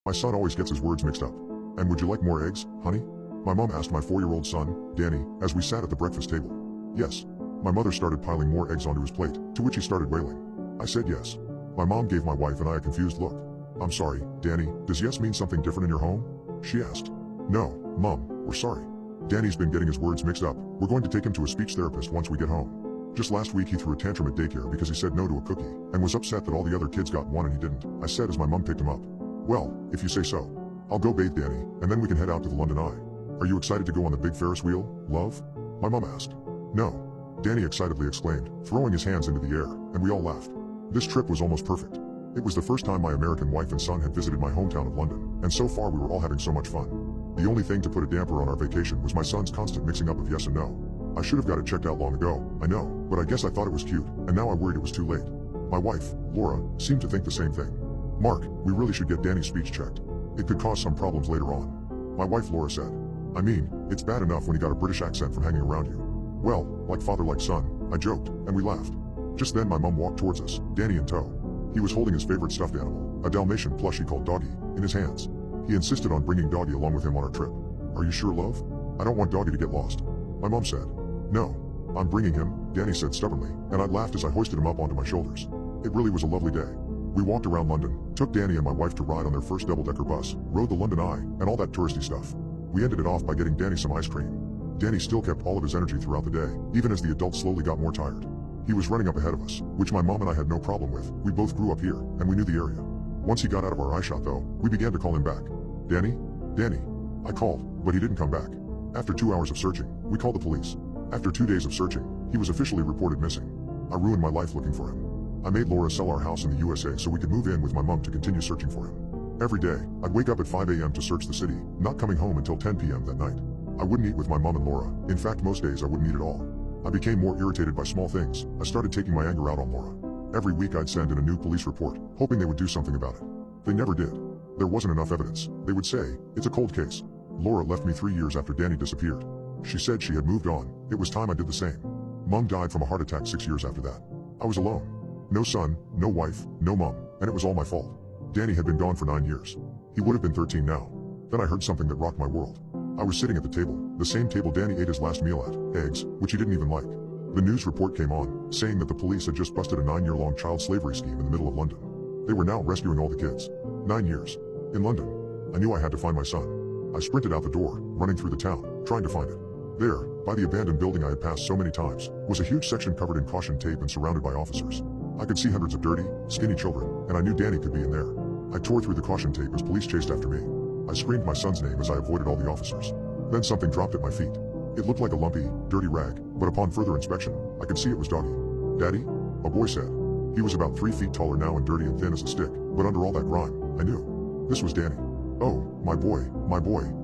My son always gets his words mixed up. And would you like more eggs, honey? My mom asked my 4-year-old son, Danny, as we sat at the breakfast table. Yes. My mother started piling more eggs onto his plate, to which he started wailing. I said yes. My mom gave my wife and I a confused look. I'm sorry, Danny, does yes mean something different in your home? She asked. No, Mom, we're sorry. Danny's been getting his words mixed up. We're going to take him to a speech therapist once we get home. Just last week he threw a tantrum at daycare because he said no to a cookie, and was upset that all the other kids got one and he didn't. I said as my mom picked him up. Well, if you say so. I'll go bathe Danny, and then we can head out to the London Eye. Are you excited to go on the big Ferris wheel, love? My mom asked. No. Danny excitedly exclaimed, throwing his hands into the air, and we all laughed. This trip was almost perfect. It was the first time my American wife and son had visited my hometown of London, and so far we were all having so much fun. The only thing to put a damper on our vacation was my son's constant mixing up of yes and no. I should have got it checked out long ago, I know, but I guess I thought it was cute, and now I worried it was too late. My wife, Laura, seemed to think the same thing. Mark, we really should get Danny's speech checked. It could cause some problems later on. My wife Laura said. I mean, it's bad enough when you got a British accent from hanging around you. Well, like father like son, I joked, and we laughed. Just then my mom walked towards us, Danny in tow. He was holding his favorite stuffed animal, a Dalmatian plush he called Doggy, in his hands. He insisted on bringing Doggy along with him on our trip. Are you sure, love? I don't want Doggy to get lost. My mom said. No. I'm bringing him, Danny said stubbornly, and I laughed as I hoisted him up onto my shoulders. It really was a lovely day. We walked around London, took Danny and my wife to ride on their first double-decker bus, rode the London Eye, and all that touristy stuff. We ended it off by getting Danny some ice cream. Danny still kept all of his energy throughout the day, even as the adults slowly got more tired. He was running up ahead of us, which my mom and I had no problem with. We both grew up here, and we knew the area. Once he got out of our eye shot though, we began to call him back. Danny? Danny. I called, but he didn't come back. After 2 hours of searching, we called the police. After 2 days of searching, he was officially reported missing. I ruined my life looking for him. I made Laura sell our house in the USA so we could move in with my mom to continue searching for him. Every day, I'd wake up at 5 a.m. to search the city, not coming home until 10 p.m. that night. I wouldn't eat with my mom and Laura. In fact, most days I wouldn't eat at all. I became more irritated by small things. I started taking my anger out on Laura. Every week I'd send in a new police report, hoping they would do something about it. They never did. There wasn't enough evidence. They would say, it's a cold case. Laura left me 3 years after Danny disappeared. She said she had moved on. It was time I did the same. Mom died from a heart attack 6 years after that. I was alone. No son, no wife, no mom, and it was all my fault. Danny had been gone for 9 years. He would have been 13 now. Then I heard something that rocked my world. I was sitting at the table, the same table Danny ate his last meal at, eggs, which he didn't even like. The news report came on, saying that the police had just busted a 9-year-long child slavery scheme in the middle of London. They were now rescuing all the kids. 9 years. In London. I knew I had to find my son. I sprinted out the door, running through the town, trying to find it. There, by the abandoned building I had passed so many times, was a huge section covered in caution tape and surrounded by officers. I could see hundreds of dirty, skinny children, and I knew Danny could be in there. I tore through the caution tape as police chased after me. I screamed my son's name as I avoided all the officers. Then something dropped at my feet. It looked like a lumpy, dirty rag, but upon further inspection, I could see it was Doggy. Daddy? A boy said. He was about 3 feet taller now and dirty and thin as a stick, but under all that grime, I knew. This was Danny. Oh, my boy,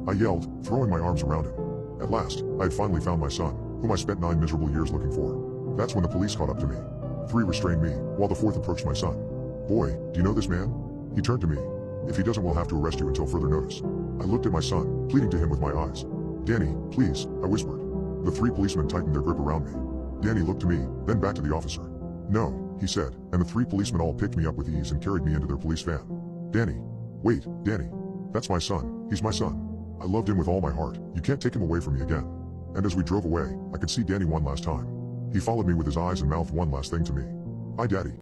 I yelled, throwing my arms around him. At last, I had finally found my son, whom I spent 9 miserable years looking for. That's when the police caught up to me. 3 restrained me, while the 4th approached my son. Boy, do you know this man? He turned to me. If he doesn't, we'll have to arrest you until further notice. I looked at my son, pleading to him with my eyes. Danny, please, I whispered. The 3 policemen tightened their grip around me. Danny looked to me, then back to the officer. No, he said, and the 3 policemen all picked me up with ease and carried me into their police van. Danny. Wait, Danny. That's my son, he's my son. I loved him with all my heart, you can't take him away from me again. And as we drove away, I could see Danny one last time. He followed me with his eyes and mouthed one last thing to me. Bye, Daddy.